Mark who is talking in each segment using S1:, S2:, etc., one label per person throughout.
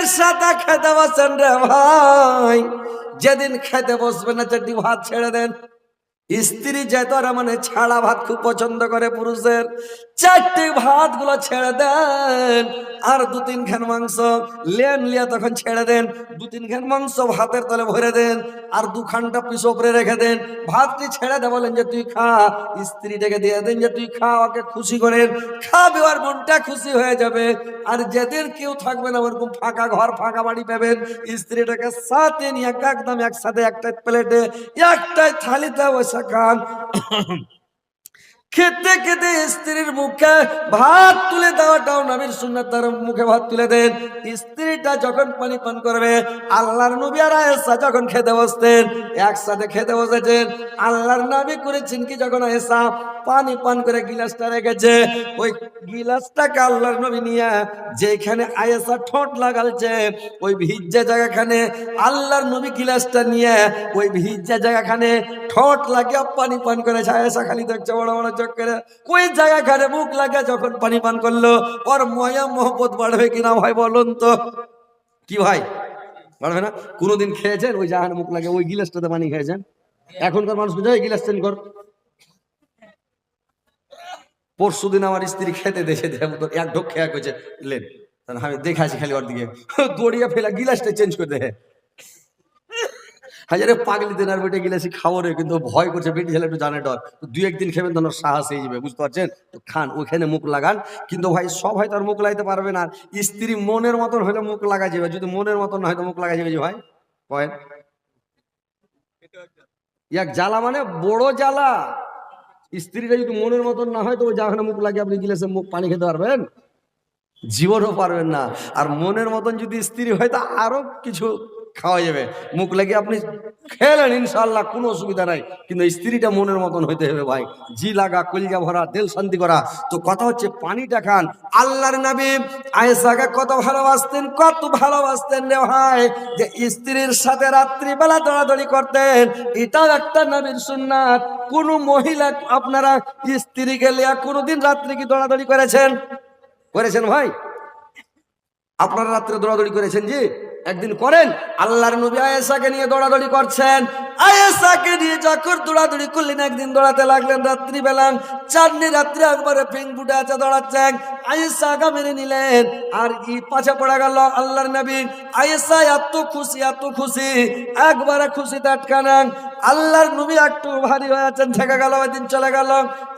S1: স্ত্রীর সাথে খেতে বসেন রে ভাই, যেদিন খেতে বসবেন না চারটি ভাত ছেড়ে দেন। স্ত্রী যেতরা মানে ছাড়া ভাত খুব পছন্দ করে পুরুষের, চারটি ভাত গুলো ছেড়ে দেন। আর 2-3 খান মাংস লেন লিয়া তখন ছেড়ে দেন। 2-3 খান মাংস ভাতের তলে ভরে দেন, আর 2 খানটা পিস উপরে রেখে দেন। ভাতটি ছেড়ে দে, বলেন যে তুই খা। স্ত্রীটাকে দিয়ে দেন যে তুই খা, ওকে খুশি করেন। খাবে, আর মনটা খুশি হয়ে যাবে। আর যেদিন কেউ থাকবে না, ওরকম ফাঁকা ঘর ফাঁকা বাড়ি পাবেন, স্ত্রীটাকে সাথে নিয়ে একদম একসাথে একটা প্লেটে একটাই থালিতে বসে খান। খেতে খেতে স্ত্রীর মুখে ভাত তুলে দেওয়াটাও নবীর সুন্নাত। তার মুখে ভাত তুলে দেন। স্ত্রীটা যখন পানি পান করবে, আল্লাহর নবী আর আয়েশা যখন খেতে বসতেন, একসাথে খেতে বসেছেন, আল্লাহর নবী করেছেন কি, যখন আয়েশা পানি পান করে গিলাসটা রেখেছে, ওই গিলাসটাকে আল্লাহর নবী নিয়ে যেখানে আয়েশা ঠোঁট লাগালছে ওই ভিজা জায়গাখানে আল্লাহর নবী গিলাসটা নিয়ে ওই ভিজা জায়গাখানে ঠোঁট লাগিয়ে পানি পান করেছে। আয়েশা খালি দেখছে বড় বড় চোখ করে। ওই জায়গাখানে মুখ লাগে যখন পানি পান করলো, ওর ময়া মোহব্বত বাড়বে কিনা ভাই বলুন তো? কি ভাই, বাড়বে না? কোনোদিন খেয়েছেন ওই জায়গায় মুখ লাগে ওই গিলাসটাতে পানি খেয়েছেন? এখনকার মানুষ বুঝে গিলাস চেঞ্জ কর। পরশুদিন আমার স্ত্রী খেতে দেশে এক ঢোক খেয়া করেছে, লেন আমি দেখাছি খালি ওর দিকে দড়িয়া ফেলা গিলাসটা চেঞ্জ করে দেয়। হাজারে পাগলি দিন আর বেটে গিলাসি খাবো রে, কিন্তু ভয় করছে, বেটি ছেলে একটু জানে ডর। 2-1 দিন খেবেন তখন সাহস হয়ে যাবে, বুঝতে পারছেন তো? খান, ওইখানে মুখ লাগান। কিন্তু ভাই সব হয়তো আর মুখ লাগাইতে পারবে না। স্ত্রী মনের মতন হলে মুখ লাগা যাবে, যদি মনের মতন না হয়তো মুখ লাগা যাবে যে ভাই কয়েন। এক জ্বালা মানে বড় জ্বালা। স্ত্রীটা যদি মনের মতন না হয় তো ওই জায়গায় মুখ লাগিয়ে আপনি গিলাসে মুখ পানি খেতে পারবেন? জীবনও পারবেন না। আর মনের মতন যদি স্ত্রী হয় তা আরো কিছু খাওয়া যাবে, মুখ লাগিয়ে আপনি খেলেন ইনশাআল্লাহ, কোনো অসুবিধা নাই। কিন্তু স্ত্রীটা মনের মতন হইতে হবে ভাই, জি লাগা, কলিজা ভরা, দিল শান্তি করা। তো কথা হচ্ছে পানিটা খান। আল্লাহর নবী আয়েশাকে কত ভালোবাসতেন, কত ভালোবাসতেন রে ভাই, যে স্ত্রীর সাথে রাত্রিবেলা দৌড়াদৌড়ি করতেন। এটাও একটা নবীর সুন্নাত। কোন মহিলা আপনারা স্ত্রীকে লিয়া কোনোদিন রাত্রি কি দৌড়াদৌড়ি করেছেন? করেছেন ভাই? আপনারা রাত্রে দৌড়াদৌড়ি করেছেন? জি, একদিন করেন। আল্লাহর নবী আয়েশাকে নিয়ে দৌড়াদৌড়ি করছেন। আয়েশাকে নিয়ে যখন দৌড়াদৌড়ি করলেন, একদিন দৌড়াতে লাগলেন রাত্রিবেলা, চাঁদনি রাত্রে একবারে পিং ফুটে আছে দৌড়াচ্ছেন। আয়েশা আগা মেনে নিলেন, আর কি পাছে পড়ে গেল আল্লাহর নবী। আয়েশা এত খুশি, এত খুশি, একবারে খুশিতে আটকানা। আল্লাহর নবী একটু ভারী হয়ে আছেন, থেকে গেল, ওই দিন চলে গেল।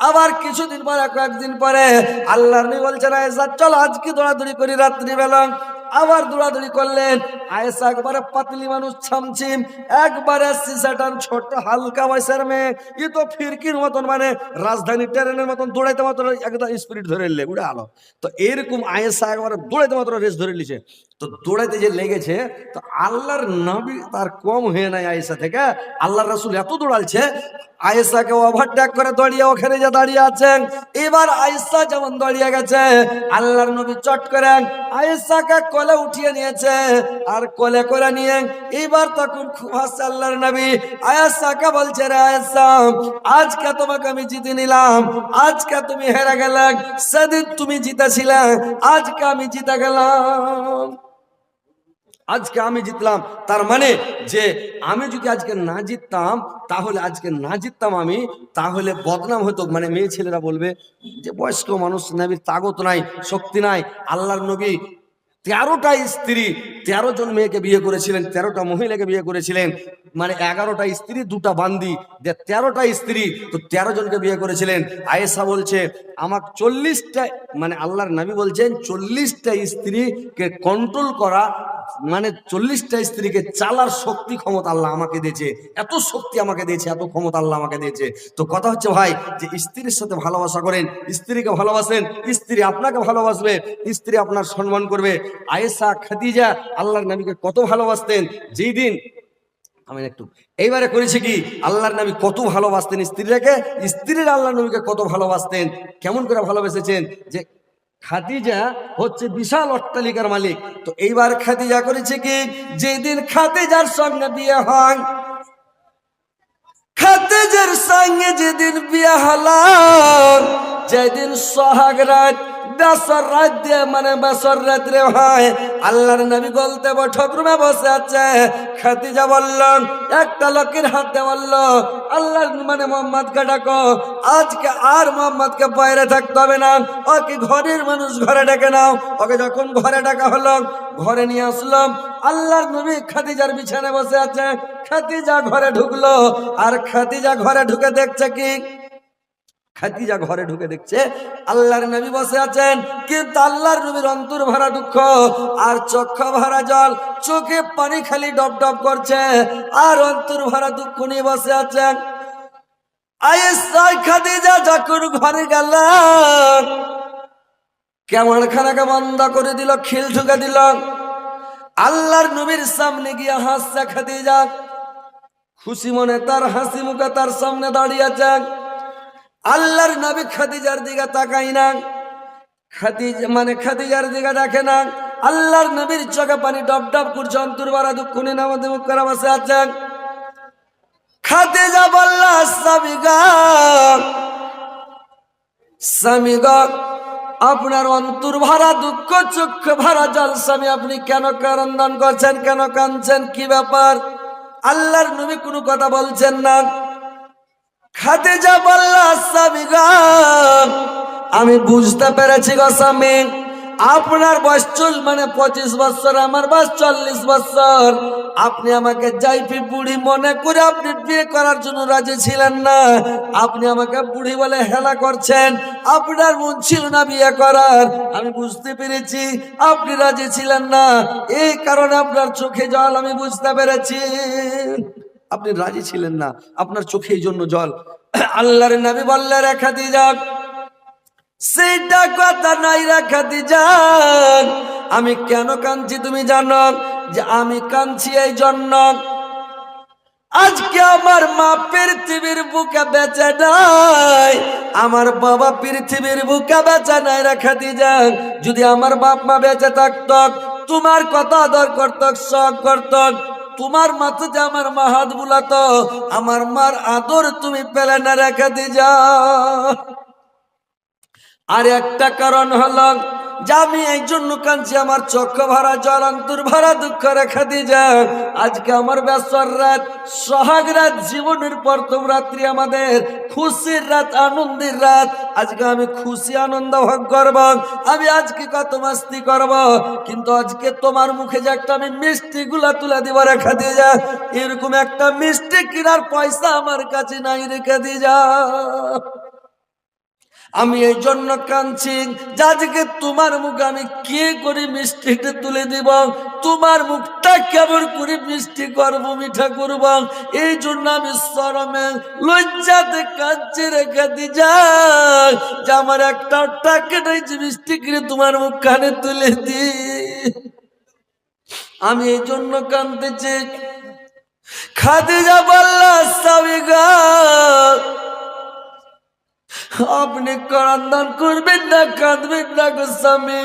S1: আবার কিছুদিন পরে, কয়েকদিন পরে আল্লাহর নবী বলছেন আয়েশা চলো আজকে দৌড়াদৌড়ি করি রাত্রিবেলা। আবার দৌড়াদৌড়ি করলেন। আয়েশা একবারে পাতলি মানুষ, ছামছিম, একবারে সিসাটান, ছোট হালকা বয়সের মেয়ে। ই তো ফিরকির মতন, মানে রাজধানী ট্রেনের মতন দৌড়াইতে মাত্র একদম স্পিড ধরে নিলে উড়ে আলো। তো এরকম আয়েশা একবারে দৌড়াইতে মাত্র রেস ধরে নিছে। তো দৌড়াইতে যে লেগেছে, তো আল্লাহর নবী তার কম হয়ে নাই আয়েশা থেকে। আল্লাহর রাসূল এত দৌড়ালছে, আয়েশাকে ওভারটেক করে দৌড়িয়ে ওখানে যে দাঁড়িয়ে আছেন। এবার আয়েশা যেমন দাঁড়িয়ে গেছে, আল্লাহর নবী চট করে আয়েশাকে কোলে উঠিয়ে নিয়েছে, আর কোলে করে নিয়ে এবার তখন খুব হাসছে আল্লাহর নবী। আয়েশাকে বলছে রে আয়েশা, আজকে তোমাকে আমি জিতে নিলাম, আজকে তুমি হেরে গেলে, সেদিন তুমি জিতেছিলে, আজকে আমি জিতে গেলাম। আজকে আমি জিতলাম, তার মানে যে আমি যদি আজকে না জিততাম, তাহলে আজকে না জিততাম আমি, তাহলে বদনাম হতো। মানে মেয়ে ছেলেরা বলবে যে বয়স্ক মানুষ, নবীর তাগত নাই, শক্তি নাই। আল্লাহর নবী 13টা স্ত্রী, 13 জন মেয়েকে বিয়ে করেছিলেন, 13টা মহিলাকে বিয়ে করেছিলেন। মানে 11টা স্ত্রী, 2টা বান্দি, 13টা স্ত্রী, তো 13 জনকে বিয়ে করেছিলেন। আয়েশা বলছে আমাকে 40টা, মানে আল্লাহর নবী বলছেন 40টা স্ত্রীকে কন্ট্রোল করা, মানে 40টা স্ত্রীকে চালার শক্তি ক্ষমতা আল্লাহ আমাকে দিয়েছে। এত শক্তি আমাকে দিয়েছে, এত ক্ষমতা আল্লাহ আমাকে দিয়েছে। তো কথা হচ্ছে ভাই, যে স্ত্রীর সাথে ভালোবাসা করেন, স্ত্রীকে ভালোবাসেন, স্ত্রী আপনাকে ভালোবাসবে, স্ত্রী আপনার সম্মান করবে। আয়েশা, খাদিজা আল্লাহর নবীকে কত ভালোবাসতেন। যেই দিন আমি একটু এইবারে করেছি কি, আল্লাহর নবী কত ভালোবাসতেন স্ত্রীরাকে, স্ত্রীরা আল্লাহর নবীকে কত ভালোবাসতেন। কেমন করে ভালোবেসেছেন, যে খাদিজা হচ্ছে বিশাল অট্টালিকার মালিক। তো এইবার খাদিজা করেছে কি, যেদিন খাদিজার সঙ্গে বিয়ে হয়, খাদিজার সঙ্গে যেদিন বিয়ে হলো, যেদিন সোহাগ রাত, বেসর রাত দিয়ে মানে বেসর রাত্রে হয়। আল্লাহর নবী গলতে বৈঠক রুমে বসে আছে। খাদিজা বলল, একটা লোকের হাতে বলল, আল্লাহর মানে মোহাম্মদকে ডাকো, আজকে আর মোহাম্মদকে বাইরে থাকতে হবে না, ওকে ঘরের মানুষ ঘরে ডেকে নাও। ওকে যখন ঘরে ডাকা হলো, ঘরে নিয়ে আসলাম। আল্লাহর নবী খাদিজার বিছানায় বসে আছে। খাদিজা ঘরে ঢুকলো, আর খাদিজা ঘরে ঢুকে দেখছে কি, খাদিজা ঘরে ঢুকে দেখছে আল্লাহর নবী বসে আছেন, কিন্তু আল্লাহর নবীর অন্তর ভরা দুঃখ আর চক্ষু ভরা জল, চোখে পানি খালি ডব ডব করছে, আর অন্তর ভরা দুঃখ নিয়ে বসে আছেন। খাদিজা যখন ঘরে গেল, কেমন খানাকে বন্ধ করে দিল, খিল ঢুকে দিল। আল্লাহর নবীর সামনে গিয়ে হাসছে খাদিজা, খুশি মনে তার হাসি মুখে তার সামনে দাঁড়িয়ে আছেন। আল্লাহর নবী খাদিজার দিকে তাকাই না, খাদিজার দিকে দেখে না। আল্লাহর নবীর চোখে পানি ডব ডব করছে, অন্তর ভরা দুঃখ নিয়ে নামাজে মুখ করে বসে আছেন। খাদিজা বলল, স্বামী গো, আপনার অন্তর ভরা দুঃখ, চক্ষু ভরা জল, স্বামী আপনি কেন ক্রন্দন করছেন, কেন কাঁদছেন, কি ব্যাপার? আল্লাহর নবী কোনো কথা বলছেন না। খাদিজা বলল, স্বামী গো, আমি বুঝতে পেরেছি গো স্বামী, আপনার বয়স 25 বছর, আমার বয়স 40 বছর। আপনি আমাকে জাইফি বুড়ি মনে করে আপনি বিয়ে করার জন্য রাজি ছিলেন না। আপনি আমাকে বুড়ি বলে হেলা করছেন, আপনার মন ছিল না বিয়ে করার। আমি বুঝতে পেরেছি আপনি রাজি ছিলেন না, এই কারণে আপনার চোখে জল আমি বুঝতে পেরেছি। আপনি রাজি ছিলেন না, আপনার চোখে এই জন্য জল। আল্লাহর নবী বললেন, রে খাদিজা, সেইটা কথা নাই রে খাদিজা, আমি কেন কাঁদছি তুমি জানো? যে আমি কাঁদছি এই জন্য, আজকে আমার মা পৃথিবীর বুকে বেঁচে নাই, আমার বাবা পৃথিবীর বুকে বেঁচে নাই রে খাদিজা। যদি আমার বাপ মা বেঁচে থাকত, তোমার কথা আদর করত, শখ করত, তোমার মাথাতে আমার মা হাত বুলাতো, আমার মার আদর তুমি পেলে না রে খাদিজা। আর একটা কারণ হলো যে আমি এই জন্য কাঁদছি, আমার চক্ষু ভরা জল, অন্তর ভরা দুঃখ রে খাদিজা। আজকে আমার বেসর রাত, সোহাগ রাত, জীবনের প্রথম রাত্রি, আমাদের খুশির রাত, আনন্দের রাত। আজকে আমি খুশি আনন্দ ভোগ করব, আমি আজকে কত মাস্তি করব, কিন্তু আজকে তোমার মুখে যে একটা আমি মিষ্টি গুলা তুলে দিব রে খাদিজা, এরকম একটা মিষ্টি কেনার পয়সা আমার কাছে নাই রে খাদিজা। আমি এই জন্য কাঁদছি, আজকে তোমার মুখে আমি কি করে মিষ্টিটা তুলে দিব, তোমার মুখটা কেমন করে মিষ্টি করবো, মিঠা করব, এই জন্য আমি শরমে লজ্জাতে কাঁদছি রে খাদিজা, যে আমার একটা টাকা নাই যে মিষ্টি করে তোমার মুখ কানে তুলে দি। আমি এই জন্য কাঁদতেছি। খাদিজা বলল, স্বামী গো, আপনি ক্রন্দন করবেন না, কাঁদবেন না গো স্বামী,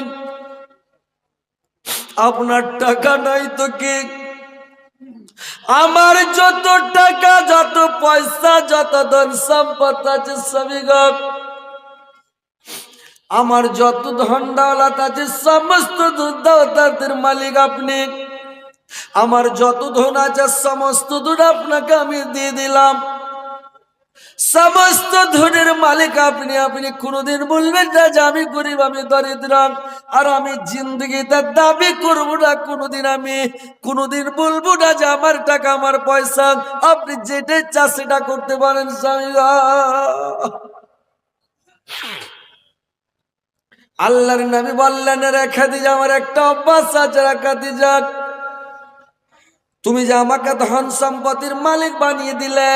S1: আপনার টাকা নাই তো কি, আমার যত টাকা, যত পয়সা, যত ধন সম্পদ আছে স্বামী গো, আমার যত ধন দৌলত আছে, সমস্ত দৌলতের মালিক আপনি। আমার যত ধন আছে সমস্ত ধন আপনাকে আমি দিয়ে দিলাম, সমস্ত ধনের মালিক আপনি। আপনি কোনোদিন বলবেন না যে আমি গরিব, আমি দরিদ্র, আর আমি জিন্দগিতে দাবি করবো না কোনোদিন, আমি কোনোদিন বলবো না যে আমার টাকা, আমার পয়সা। আপনি যেটা চা সেটা করতে পারেন স্বামী। আল্লাহর নবী বললেন, রে খাদিজা, আমার একটা অভ্যাস আছে রে খাদিজা, তুমি যে আমাকে ধন সম্পত্তির মালিক বানিয়ে দিলে,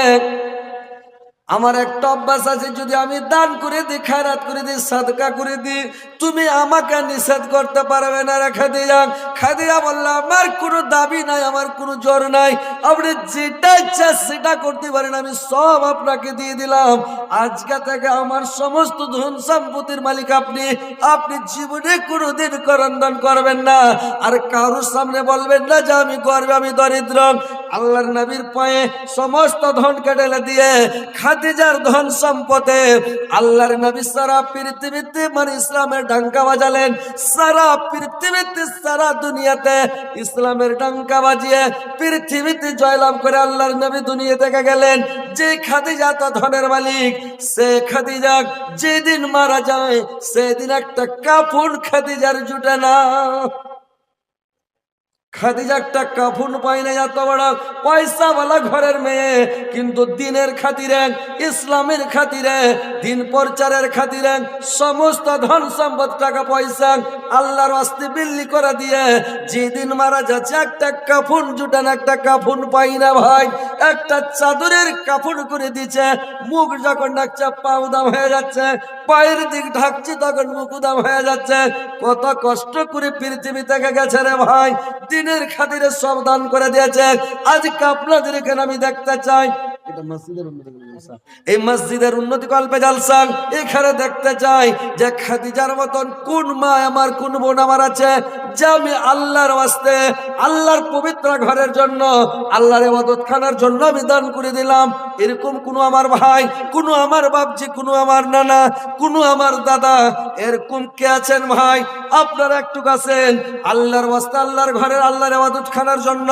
S1: আমার একটা অভ্যাস আছে, যদি আমি দান করে দিই, খায়রাত করে দিই, সাদকা করে দিই, তুমি আমাকে নিষেধ করতে পারবে না রে খাদিজা। খাদিজা বলল, আমার কোনো দাবি নাই, আমার কোনো জোর নাই, আপনি যেটা ইচ্ছা সেটা করতে পারেন, আমি সব আপনাকে দিয়ে দিলাম। আজকে থেকে আমার সমস্ত ধন সম্পত্তির মালিক আপনি। আপনি জীবনে কোনোদিন ক্রন্দন করবেন না, আর কারোর সামনে বলবেন না যে আমি গরিব, আমি দরিদ্র। আল্লাহর নবীর পায়ে সমস্ত ধনকে ঢেলে দিয়ে খাদিজার ধন সম্পদে আল্লাহর নবী সারা পৃথিবীতে মানে ইসলামের ডঙ্কা বাজালেন। সারা পৃথিবীতে সারা দুনিয়াতে ইসলামের ডঙ্কা বাজিয়ে পৃথিবীতে জয়লাভ করে আল্লাহর নবী দুনিয়া থেকে গেলেন। যে খাদিজা তো ধনের মালিক, সে খাদিজা যেদিন মারা যায় সেদিন একটা কাফন খাদিজার জুটে না। খাদিজা একটা কাফন পায় না, এত বড় পয়সাওয়ালা ঘরের মেয়ে, কিন্তু দিনের খাতিরে, ইসলামের খাতিরে, দিন প্রচারের খাতিরে সমস্ত ধন সম্পদ টাকা পয়সা আল্লাহর রাস্তায় বিল্লি করে দিয়ে যেদিন মারা যাচ্ছে একটা কাফন জুটে না, একটা কাফন পাই না ভাই। একটা চাদরের কাফন করে দিচ্ছে, মুখ যখন ডাকছে পা উদাম হয়ে যাচ্ছে, পায়ের দিক ঢাকছে তখন মুখ উদাম হয়ে যাচ্ছে। কত কষ্ট করে পৃথিবী থেকে গেছে রে ভাই, দিনের খাতিরে সব দান করে দিয়েছে। আজকে আপনাদের এখানে আমি দেখতে চাই, এটা মসজিদের উন্নতি, এই মসজিদের উন্নতি কল্পে জালসা, এখানে দেখতে চাই যে খাদিজার মতন কোন মা আমার, কোন বোন আমার আছে যে আমি আল্লাহর ওয়াস্তে, আল্লাহর পবিত্র ঘরের জন্য, আল্লাহর ইবাদত খানার জন্য আমি দান করে দিলাম। এরকম কোন আমার ভাই, কোন আমার বাপজি, কোন আমার নানা, কোন আমার দাদা, এরকম কে আছেন ভাই? আপনারা একটু আছেন আল্লাহর ওয়াস্তে, আল্লাহর ঘরের, আল্লাহর ইবাদত খানার জন্য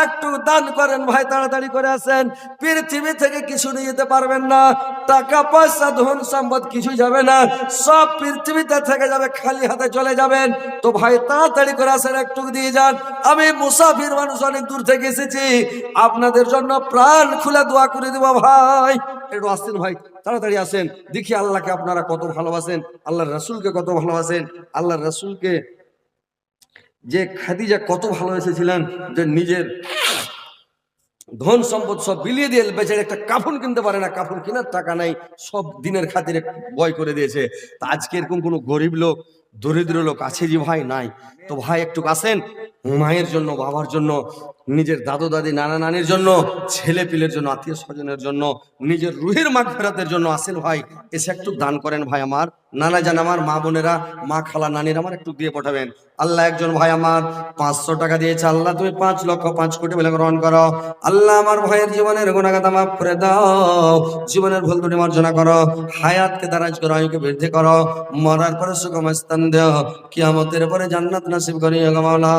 S1: একটু দান করেন ভাই, তাড়াতাড়ি করে আসেন। পৃথিবী থেকে কিছু নিয়ে যেতে পারবেন না, টাকা পয়সা ধন সম্পদ কিছু যাবে না, সব পৃথিবীতে থেকে যাবে, খালি হাতে চলে যাবেন। তো ভাই তাড়াতাড়ি করে আসেন, একটু দিয়ে যান। আমি মুসাফির মানুষ, অনেক দূর থেকে এসেছি, আপনাদের জন্য প্রাণ খুলে দোয়া করে দেব ভাই। একটু আসেন ভাই, তাড়াতাড়ি আসেন। দেখি আল্লাহকে আপনারা কত ভালোবাসেন, আল্লাহর রাসূলকে কত ভালোবাসেন। আল্লাহর রাসূলকে যে খাদিজা কত ভালোবেসেছিলেন, যে নিজের ধন সম্পদ সব বিলিয়ে দিয়ে বেচারে একটা কাফন কিনতে পারে না, কাফন কেনার টাকা নাই, সব দিনের খাতিরে বয় করে দিয়েছে। তা আজকে এরকম কোনো গরিব লোক, দরিদ্র লোক আছে যে ভাই? নাই। তো ভাই একটু আসেন, মায়ের জন্য, বাবার জন্য, নিজের দাদু দাদি, নানা নানির জন্য, ছেলে পিলের জন্য, আত্মীয় স্বজনের জন্য, নিজের রুহের মাগফিরাতের জন্য আসেন ভাই, এসে একটু দান করেন ভাই। আমার নানা জান, আমার মা বোনেরা, মা খালা নানির আমার একটু দিয়ে পাঠাবেন। আল্লাহ একজন ভাই আমার 500 টাকা দিয়েছে, আল্লাহ তুমি 5 লক্ষ 5 কোটি বলে গ্রহণ করো। আল্লাহ আমার ভাইয়ের জীবনের গুনাহগাতা মাফ করে দাও, জীবনের ভুল ত্রুটি মার্জনা করো, হায়াতকে দারাজ করো, আয়ুকে বৃদ্ধি করো, মরার পরে সুখম স্থান দাও, কিয়ামতের পরে জান্নাত নসিব করিও গো মাওলা।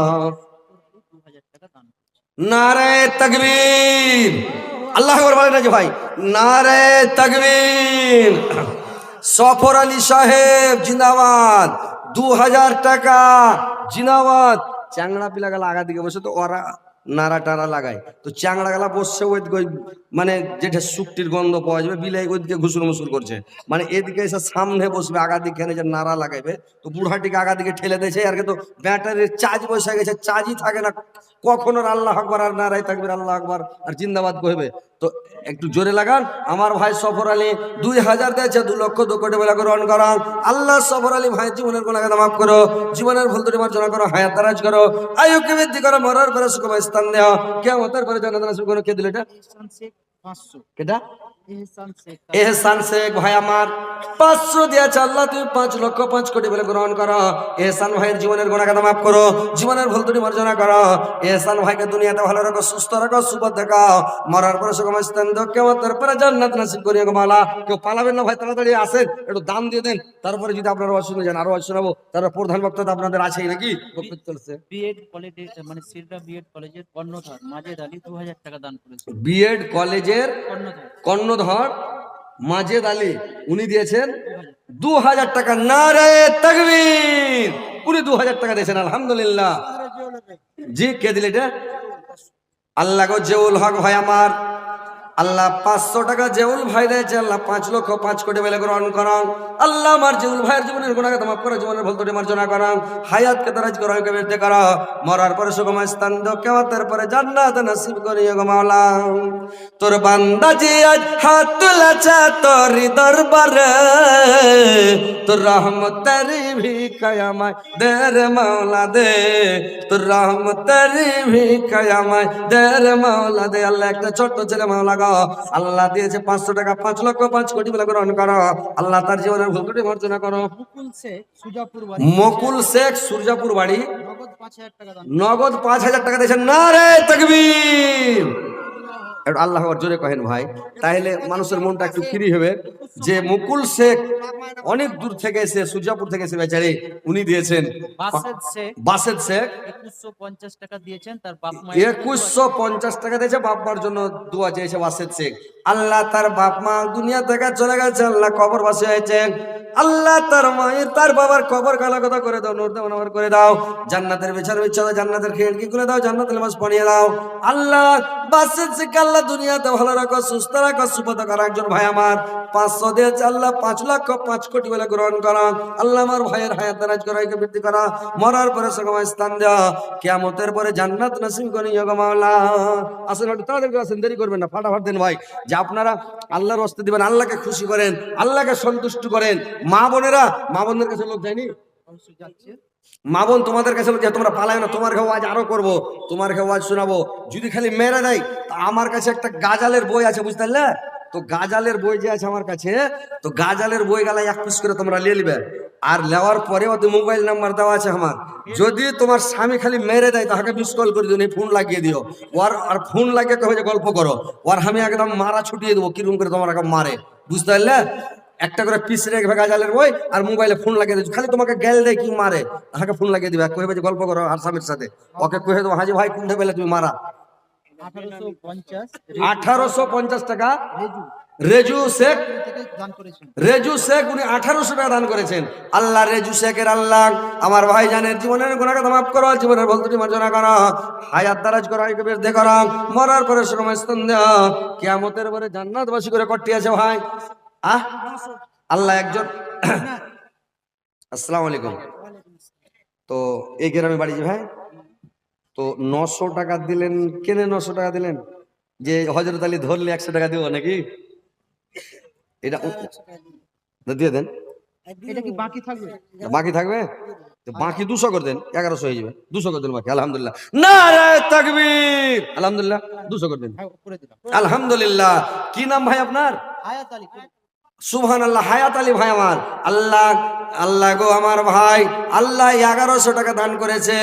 S1: নারে তাকবীর, আল্লাহু আকবার বলেন না যে ভাই, নারে তাকবীর। সফর আলী সাহেব জিন্দাবাদ, 2000 টাকা জিন্দাবাদ। চ্যাংড়া পিলা গেলা আগা দিকে বসে, তো ওরা নাড়া টাড়া লাগায়, তো চ্যাংড়া গেলা বসছে ওই মানে যেটা শুকটির গন্ধ পাওয়া যাবে, বিলাই ওইদিকে ঘুসুর মুসুর করছে, মানে এদিকে এসে সামনে বসবে, আগা দিকে যে নাড়া লাগাইবে, তো বুড়াটিকে আগা দিকে ঠেলে দিয়েছে। আর তো ব্যাটারির চার্জ বসে গেছে, চার্জই থাকে না, কখন আর আল্লাহ আকবার আর নারাই তাকবীর, আল্লাহ আকবার আর জিন্দাবাদ কইবে। তো একটু জোরে লাগান। আমার ভাই সফর আলী 2000 দিয়েছে, 2 লক্ষ 2 কোটি বলে গ্রহণ করো। আল্লাহ সফর আলী ভাই জীবনের গুনাহগাতা মাফ করো, জীবনের ভুল ত্রুটি মার্জনা করো, হায়াত দারাজ করো, আয়ুকে বৃদ্ধি করো, মরার পরে সুখময় স্থান দাও, কিয়ামতের পরে জান্নাত নসিব করো। কে দিল এটা? কেটা? এহসান শেখ ভাই আমার 500 দিয়েছে, আল্লাহ তুমি 5 লক্ষ 5 কোটি বলে গ্রহণ করো। এহসান ভাইয়ের জীবনের গুনাহগাতা মাফ করো, জীবনের ভুল ত্রুটি মার্জনা করো। এহসান ভাইকে দুনিয়াতে ভালো রাখো, সুস্থ রাখো, সুপথ দেখাও, মরার পরে সুখময় স্থান দাও, কিয়ামতের পরে জান্নাত নসিব করিও গো মাওলা। কেউ পালাবেন না ভাই, তাড়াতাড়ি আসেন, একটু দান দিয়ে দেন। তারপরে যদি আপনারা ওয়াজ শুনে যান, আরো ওয়াজ শোনাবো। তারপর প্রধান বক্তা তো আপনাদের আছেই নাকি? বক্তব্য চলছে।
S2: বিএড কলেজে মানে সিরদা বিএড কলেজের কর্ণধার মাজেদ আলী 2000 টাকা দান করেছেন।
S1: বিএড কলেজের কর্ণধার মাজেদ আলী, উনি দিয়েছেন 2000 টাকা। নারে তাকবীর, উনি 2000 টাকা দিয়েছেন, আলহামদুলিল্লাহ। জি, কে দিলে এটা? আল্লাহ গো জেউল হক ভাই আমার, আল্লাহ 500 টাকা জেউল ভাই দিয়েছে, আল্লাহ 5 লক্ষ 5 কোটি বলে গ্রহণ করো। আল্লাহ আমার জেউল ভাইয়ের জীবনের গুনাহগাতা মাফ করো, জীবনের ভুল ত্রুটি মার্জনা করো, হায়াতকে দারাজ করো, আয়ুকে বৃদ্ধি করো, মরার পরে সুখময় স্থান দাও, কিয়ামতের পরে জান্নাত নসিব করিও গো মাওলা। তোর বান্দা জি আজ হাত তুলেছে তোর দরবারে, তোর রহমতের ভিখায় আমায় দে রে মাওলা দে, তোর রহমতের ভিখায় আমায় দে রে মাওলা দে। আল্লাহ একটা ছোট্ট ছেলে মাওলা গো, আল্লাহ দিয়েছে 500 টাকা, 5 লক্ষ 5 কোটি বলে গ্রহণ করো। আল্লাহ তার জীবনের ভুল ত্রুটি মার্জনা করো।
S2: মুকুল শেখ সুজাপুর বাড়ি,
S1: মকুল শেখ সূর্যাপুর বাড়ি,
S2: নগদ 5,000 টাকা দান।
S1: নগদ 5,000 টাকা দিয়েছেন। নারে তাকবীর। একটু আল্লাহ আকবার জোরে কহেন ভাই, তাহলে মানুষের মনটা একটু ফ্রি হবে। যে মুকুল শেখ অনেক দূর থেকে এসে, সূর্যাপুর থেকে এসে বেচারি, উনি দিয়েছেন।
S2: বাসেদ শেখ
S1: বাসেদ শেখ
S2: 2150 টাকা দিয়েছেন তার বাপ মা।
S1: 2150 টাকা দিয়েছে, বাপ মার জন্য দোয়া চেয়েছে বাসেদ শেখ। আল্লাহ তার বাপ মা দুনিয়া থেকে চলে গেছে, আল্লাহ কবরবাসী হয়েছেন। আল্লাহ তার মায়ের তার বাবার কবর কালাকতা করে দাও, নূর দাও, নূর করে দাও। জান্নাতের বিছানা বিছানা দাও, জান্নাতের খিড়কি খুলে দাও, জান্নাতের লিবাস পরিয়ে দাও। আল্লাহ বাসেদ শেখ আল্লাহ দুনিয়াতে ভালো রাখো, সুস্থ রাখো, সুপথ করো। একজন ভাই আমার 500 দিয়েছে, আল্লাহ 5 লক্ষ 5 কোটি বলে গ্রহণ করো। আল্লাহ আমার ভাইয়ের হায়াত দারাজ করা, একে বৃদ্ধি করা, মরার পরে সগময় স্থান দেওয়া, কিয়ামতের পরে জান্নাত নসিব করে ইয়া মাওলা। আসেন একটু তাড়াতাড়ি আসেন, দেরি করবেন না, ফাটাফাট দেন ভাই। যে আপনারা আল্লাহর রাস্তায় দিবেন, আল্লাহকে খুশি করেন, আল্লাহকে সন্তুষ্ট করেন। মা বোনেরা, মা বোনদের কাছে লোক যায়নি,
S2: অবশ্যই যাচ্ছে।
S1: মা বোন তোমাদের কাছে লোক যায়, তোমরা পালায় না, তোমার কাছে আজ আরো করবো, তোমার কাছে আজ শোনাবো। যদি খালি মেরে দেয়, তা আমার কাছে একটা গাজালের বই আছে, বুঝতে পারলে? তো গাজালের বই যে আছে আমার কাছে, তো গাজালের বই গালা 1 পিস করে তোমরা নিয়ে নিবে। আর নেওয়ার পরে ওতে মোবাইল নাম্বার দেওয়া আছে আমার। যদি তোমার স্বামী খালি মেরে দেয়, তাকে মিস কল করে দিও, ফোন লাগিয়ে দিও ওর। আর ফোন লাগিয়ে কবে যে গল্প করো ওর, আমি একদম মারা ছুটিয়ে দেবো, কিরকম করে তোমার এখন মারে, বুঝতে পারলে? একটা করে পিস রেখে গাজালের বই আর মোবাইলে ফোন লাগিয়ে দিচ্ছ, খালি তোমাকে গেল দেয় কি মারে, তাকে ফোন লাগিয়ে দিবে, কইবে যে গল্প করো আর স্বামীর সাথে। ওকে কহে দেবো, হাজি ভাই কোনটা পেলে তুমি মারা।
S2: 1850
S1: টাকা
S2: রেজু
S1: রেজু শেখ,
S2: থেকে দান করেছেন।
S1: রেজু শেখ উনি 1800 টাকা দান করেছেন। আল্লাহ রেজু শেখের আল্লাহ আমার ভাই জানের জীবনের গুনাহকে মাফ করো, জীবনের ভুল ত্রুটি মার্জনা করো, হায়াত দারাজ করো, আয়ুকে বৃদ্ধি করো, মরার পরে সুখময় স্থান দাও, কিয়ামতের পরে জান্নাতবাসী করে করতে আছে ভাই। আল্লাহ একজন। আসসালামু আলাইকুম। তো এই গ্রামে বাড়ি যে ভাই, তো 900 টাকা দিলেন, কেনে 900 টাকা দিলেন? যে হযরত আলী ধরলে 100 টাকা দিব নাকি? এটা দিয়ে দেন,
S2: এটা কি বাকি থাকবে?
S1: বাকি থাকবে তো বাকি 200 করে দেন, 1100 হয়ে যাবে। 200 করে দেন বাকি। আলহামদুলিল্লাহ, নারে তাকবীর। আলহামদুলিল্লাহ, 200 করে দেন।
S2: হ্যাঁ, করে দিলাম।
S1: আলহামদুলিল্লাহ। কি নাম ভাই আপনার?
S2: হায়াত আলী।
S1: সুবহানাল্লাহ, হায়াত আলী ভাই আমার। আল্লাহ আল্লাহ গো আমার ভাই, আল্লাহ 1100 টাকা দান করেছে।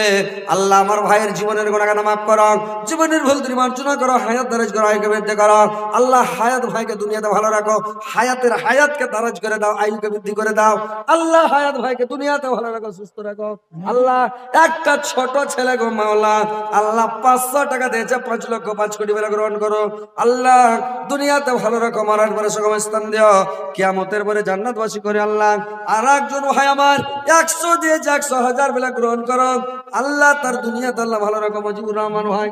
S1: আল্লাহ আমার ভাইয়ের জীবনের গুনাহগান মাফ করো, জীবনের ভুল ত্রুটি মার্জনা করো, হায়াত দারাজ করো, আয়ুকে বৃদ্ধি করো। আল্লাহ হায়াত ভাইকে দুনিয়াতে ভালো রাখো, হায়াতের হায়াতকে দারাজ করে দাও, আয়ুকে বৃদ্ধি করে দাও। আল্লাহ হায়াত ভাইকে দুনিয়াতে ভালো রাখো, সুস্থ রাখো। আল্লাহ একটা ছোট ছেলে গো মাওলা, আল্লাহ 500 টাকা দিয়েছে, 5 লক্ষ 5 কোটি বলে গ্রহণ করো। আল্লাহ দুনিয়াতে ভালো রাখো, মরার পরে সুখময় স্থান দিও, কিয়ামতের পরে জান্নাতবাসী করে। আল্লাহ আর একজন ভাই আমার 100 দিয়েছে, 100,000 বেলা গ্রহণ করো। আল্লাহ তার দুনিয়াতে আল্লাহ ভালো রাখো। মজিবুর রহমান ভাই,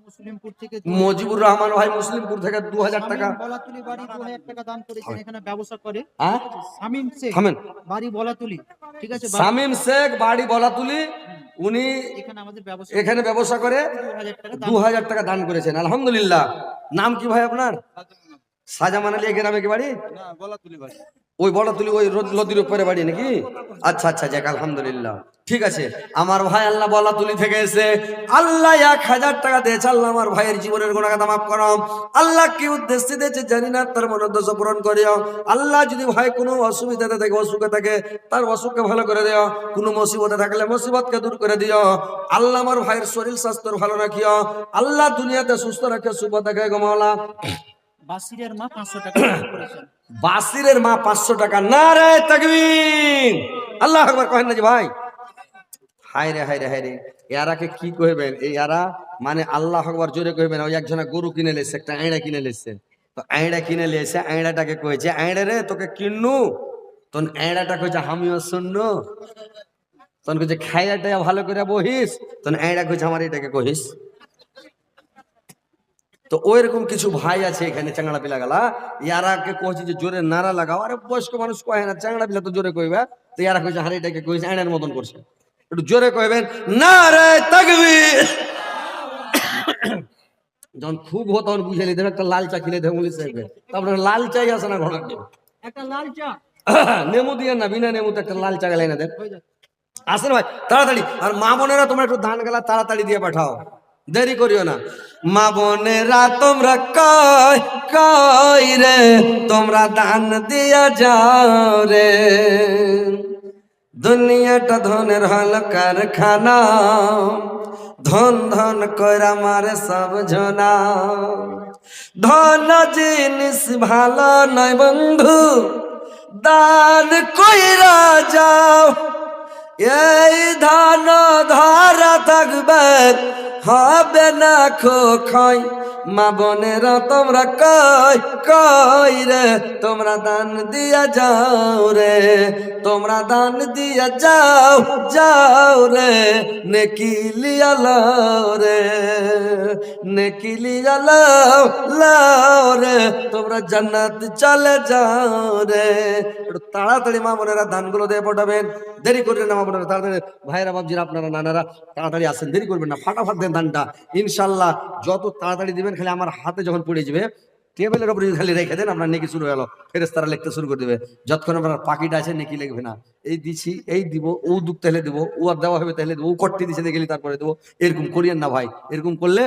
S2: মুসলিমপুর থেকে
S1: মজিবুর রহমান ভাই মুসলিমপুর থেকে 2000 টাকা।
S2: বলাতুলি বাড়ি 2000 টাকা দান করেছেন, এখানে ব্যবসা করে।
S1: হ্যাঁ
S2: শামীম শেখ
S1: থামেন।
S2: বাড়ি বলাতুলি, ঠিক আছে।
S1: শামীম শেখ বাড়ি বলাতুলি, উনি
S2: এখানে আমাদের ব্যবসা
S1: এখানে ব্যবসা করে
S2: 2000 টাকা দান।
S1: 2000 টাকা দান করেছেন। আলহামদুলিল্লাহ। নাম কি ভাই আপনার? সাজামান আলী। এই গ্রামে কি বাড়ি?
S2: না, বলাতুলি বাড়ি।
S1: ওই বড়তুলি ওই নদীর উপরে বাড়ি নাকি? আচ্ছা আচ্ছা, যাক আলহামদুলিল্লাহ, ঠিক আছে। আমার ভাই আল্লাহ বলাতুলি থেকে এসে আল্লাহ 1000 টাকা দিয়েছে। আল্লাহ আমার ভাইয়ের জীবনের গুনাহ মাফ করো। আল্লাহ কি উদ্দেশ্যে দিয়েছে জানি না, তার মনোদ্দেশ্য পূরণ করিও। আল্লাহ যদি ভাই কোনো অসুবিধাতে থাকে, অসুখে থাকে, তার অসুখকে ভালো করে দিও। কোনো মুসিবতে থাকলে মুসিবতকে দূর করে দিও। আল্লাহ আমার ভাইয়ের শরীর স্বাস্থ্য ভালো রাখিও। আল্লাহ দুনিয়াতে সুস্থ রাখে, শুভ দেখে গো মাওলা।
S2: বাসিরের মা 500 টাকা দান করেছেন।
S1: বাসিরের মা 500 টাকা। নারে তাকবীর। আল্লাহ আকবার কহেন না যে ভাই। হায় রে হায় রে হায় রে, এরাকে কি কইবেন? এই এরা মানে আল্লাহ আকবার জোরে কইবেন। ওই একজনা গরু কিনে লেছে, একটা আইড়া কিনে লেছে। তো আইড়া কিনে লেছে, আইড়াটাকে কইছে, আইড়া রে তোকে কিন্নু। তখন আইড়াটা কইছে আমিও শুননু। তখন কইছে খাইয়াটা ভালো করে বহিস। তখন আইড়া কইছে আমার এটাকে কহিস। তো ওইরকম কিছু ভাই আছে এখানে, চাংড়া পিলা গেলা, ইয়ারাকে কইছে যে জোরে নারা লাগাও। আরে বয়স্ক মানুষ কয় না, চাংড়া পিলা তো জোরে কইবে। তো ইয়ারা কইছে হারে এটাকে কইছে আইনের মতন করছে। একটু জোরে কইবেন, নারে তাকবীর। যখন খুব হতো তখন বুঝে নিতে একটা লাল চা কিনে দেবো বলিস। তারপরে লাল চাই আছে না ঘোড়া,
S2: একটা লাল চা
S1: নেমু দিয়ে না, বিনা নেমুতে একটা লাল চা গেলে না দেন।
S2: হয়ে যাচ্ছে।
S1: আসেন ভাই তাড়াতাড়ি। আর মা বোনেরা তোমরা একটু ধান গেলা তাড়াতাড়ি দিয়ে পাঠাও। দেরি করিও না। মা বোনেরা তোমরা কই কই রে, তোমরা দান দিয়া যাও রে। দুনিয়াটা ধনের হল কারখানা, ধন ধন কইরা মারে সব জনা। ধন জিনিস ভালো নয় বন্ধু, দান কইরা যাও। এই ধন ধরা থাকবে, হবে না খোখাই। মা বোনেরা তোমরা কই কই রে, তোমরা দান দিয়া যাও রে, তোমরা দান দিয়া যাও যাও রে। নেকি লিয়া লাও রে, নেকি লিয়া লাও লাও রে, তোমরা জান্নাত চলে যাও রে। একটু তাড়াতাড়ি মা বোনেরা দানগুলো দিয়ে পাঠাবেন, দেরি করবেন না মা বোনেরা, তাড়াতাড়ি ভাইরা বাবজিরা আপনারা নানারা তাড়াতাড়ি আসেন, দেরি করবেন না, ফাটাফাট দেন দানটা। ইনশাল্লাহ যত তাড়াতাড়ি দিবেন, খালি আমার হাতে যখন পড়ে যাবে, টেবিলের উপরে খালি রেখে দেন, আপনার নেকি শুরু হয়ে গেল, ফেরেশতারা লিখতে শুরু করে দেবে। যতক্ষণ আপনার পাকিটা আছে নেকি লিখবে না। এই দিছি, এই দিব, ও দুঃখ তাহলে দেবো, ও আর দেওয়া হবে তাহলে দেবো, ও কট্টি দিছে দেখলি তারপরে দেবো। এরকম করিয়েন না ভাই, এরকম করলে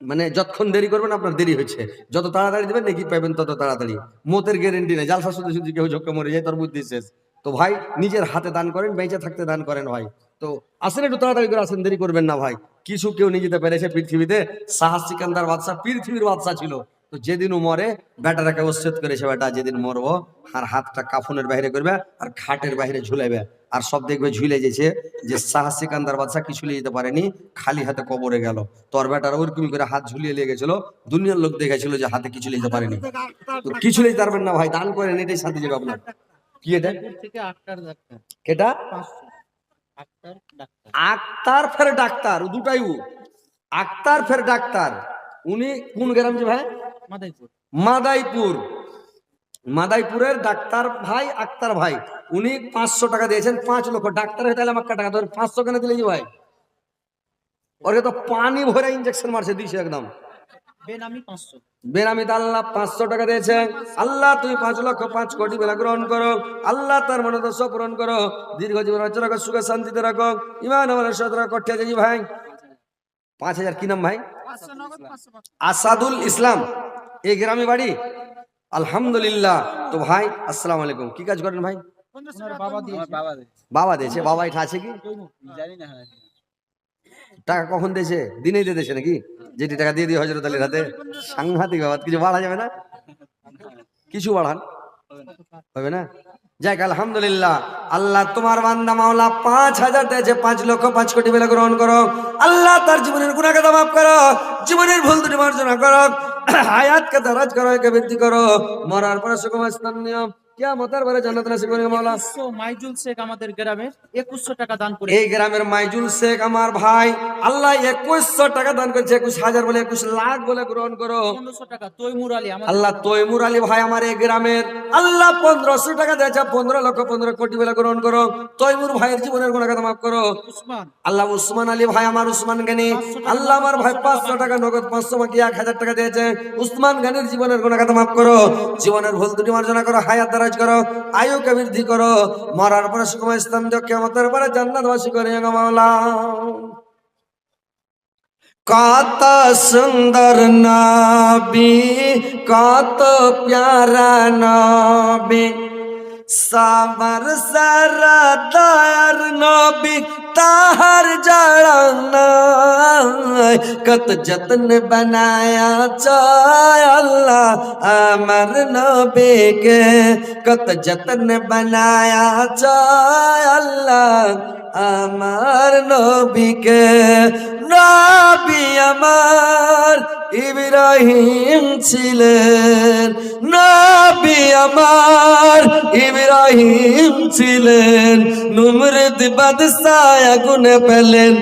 S1: মানে যতক্ষণ দেরি করবেন আপনার দেরি হচ্ছে। যত তাড়াতাড়ি দেবেন নেকি পাবেন তত তাড়াতাড়ি। মতের গ্যারেন্টি নেই, জালসা শুধু শুধু কেউ ঝক্কা মরে যায়, তার বুদ্ধি শেষ। তো ভাই নিজের হাতে দান করেন, বেঁচে থাকতে দান করেন ভাই। তো আসেন একটু তাড়াতাড়ি করে আসেন, দেরি করবেন না ভাই। কিছু কেউ নিয়ে যেতে পেরেছে পৃথিবীতে। শাহ সিকান্দার বাদশাহ পৃথিবীর বাদশাহ ছিল। তো যেদিন ও মরে, বেটাটাকে উচ্ছেদ করেছে, বেটা যেদিন মরবো আর হাতটা কাফনের বাইরে করবে আর খাটের বাইরে ঝুলাইবে, আর সব দেখবে ঝুলে যেছে যে শাহ সিকান্দার বাদশাহ কিছু নিয়ে যেতে পারেনি, খালি হাতে কবরে গেল। তোর বেটার ওরকম করে হাত ঝুলিয়ে নিয়ে গেছিল, দুনিয়ার লোক দেখেছিল যে হাতে কিছু নিয়ে যেতে পারেনি। তো কিছু নিতে পারবেন না ভাই, দান করেন, এটাই শান্তি যাবে আপনার। কি এটা?
S2: থেকে আক্তার ডাক্তার
S1: কেটা?
S2: 500 আক্তার ডাক্তার।
S1: আক্তার ফের ডাক্তার, ও দুটাই ও। আক্তার ফের ডাক্তার। উনি কোন গ্রাম যে ভাই?
S2: মাদাইপুর।
S1: মাদাইপুর। মাদাইপুরের ডাক্তার ভাই আক্তার ভাই, উনি 500 টাকা দিয়েছেন। 5 লক্ষ ডাক্তার হয়ে তাহলে আমাকে টাকা ধরে 500 কেন দিলে ভাই? ওরে তো পানি ভরে ইঞ্জেকশন মারছে দিছে একদম।
S2: বেনামি 500।
S1: বেনামি আল্লাহ 500 টাকা দিয়েছেন। আল্লাহ তুমি 5 লক্ষ 5 কোটি বেলা গ্রহণ করো। আল্লাহ তার মনোদর্শ পূরণ করো, দীর্ঘ জীবন রাজ্য রাখো, সুখে শান্তিতে রাখো, ইমান আমার সদরা করতে যাই ভাই। 5000 কি নাম ভাই? আসাদুল ইসলাম। এই গ্রামে বাড়ি। আলহামদুলিল্লাহ। তো ভাই আসসালামু আলাইকুম, কি কাজ করেন ভাই?
S2: ওনার বাবা দিয়েছে।
S1: বাবা দিয়েছে। বাবা এটা আছে কি
S2: জানি না।
S1: টাকা কখন দিয়েছে? দিনেই দিয়ে দিয়েছে নাকি? যেটি টাকা দিয়ে দিয়ে হজরত আলীর হাতে। সাংঘাতিক বাবা, কিছু বাড়া যাবে না? কিছু বাড়ান হবে না? যাক আলহামদুলিল্লাহ। আল্লাহ তোমার বান্দা মাওলা 5000 দিয়েছে, 5 লক্ষ 5 কোটি বেলা গ্রহণ করো। আল্লাহ তার জীবনের গুনাহকে মাফ করো, জীবনের ভুল ত্রুটি মার্জনা করো, হায়াতকে দারাজ করো, একে বৃদ্ধি করো, মরার পরে সুখময় স্থান নিও, কিয়ামতের পরে জান্নাত নসিব করো মাওলা।
S2: মাইজুল শেখ আমাদের গ্রামের 2100 টাকা দান করে।
S1: এই গ্রামের মাইজুল শেখ আমার ভাই, আল্লাহ 2100 টাকা দান করেছে। 21,000 বলে 21 লাখ বলে গ্রহণ করো।
S2: 1500 টাকা তৈমুর আলী
S1: আল্লাহ তৈমুর আলী ভাই আমার এই গ্রামের, আল্লাহ 1500 টাকা দিয়েছে। 15 লক্ষ 15 কোটি বলে গ্রহণ করো। তৈমুর ভাইয়ের জীবনের গুনাহকে মাফ করো।
S2: উসমান
S1: আল্লাহ উসমান আলী ভাই আমার, উসমান গানি, আল্লাহ আমার ভাই 500 টাকা নগদ, 500 বাকি 1000 টাকা দিয়েছে। উসমান গানির জীবনের গুনাহকে মাফ করো, জীবনের ভুল ত্রুটি মার্জনা করো, হায়াত দারাজ করো, আয়ুকে বৃদ্ধি করো, মরার পরে সুখময় স্থান দিও, কিয়ামতের পরে জান্নাতবাসী করে গো মাওলা। কত সুন্দর নবী, কত প্যারা নবী, সবার সারা দয়ার নবী, তাহার জড়ানা কত যত্ন বানায়া চায় আল্লাহ আমার নবীকে, কত যত্ন বানায়া চায় আল্লাহ আমার নবীকে। নবী আমার ইব্রাহিম ছিলেন, নবী আমার ইব্রাহিম ছিলেন, নমরুদ বাদশাহ আগুনে পেলেন,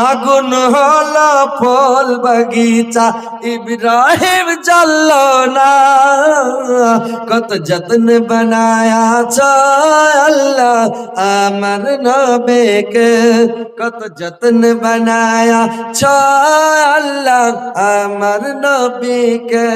S1: আগুন হলো ফল বাগিচা, ইব্রাহিম জ্বলল না। কত যত্ন বানায়া চায় আল্লাহ আমার নবীকে, কত যত্ন বানায়া চায় আল্লাহ আমার নবীকে।